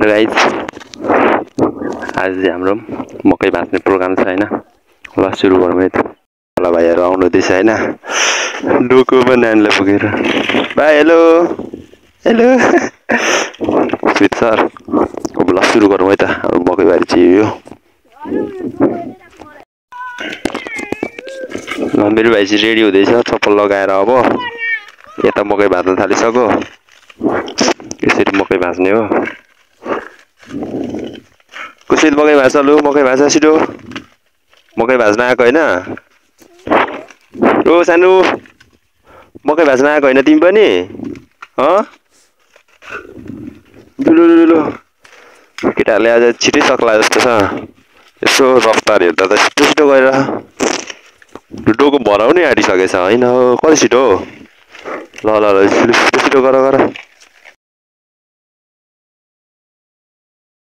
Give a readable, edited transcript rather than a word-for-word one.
र गाइस आज हाम्रो मकै भाँच्ने प्रोग्राम छ हैन। ल सुरु गरौँ है त। ल भाइहरु आउनु दिस हैन। डोकोमा नानीलाई पुगेर। भाइ हेलो। हेलो। स्मित सर। अब ल सुरु गरौँ है त। अब मकै बारी चाहिँ यो। ल मेरो भाइ चाहिँ रेडी हुँदैछ चप्पल लगाएर अब यता मकै भाँच्न थालिसक्यो। यसरी मकै भाँच्ने हो। कुसित मकै भाँच्न लु मकै भाँच्न छिटो। मकै भाँच्न आएको हैन? ओ सानु मकै भाँच्न आएको हैन तिमी पनि? ह? लु केटाहरुले आज छिटै सक्ला जस्तो छ। यसो रफ्तार हेर्दा त छिटो छिटो गएर डोको भराउनै आँटिसकेछ हैन? कति छिटो हो? ल छिटो गर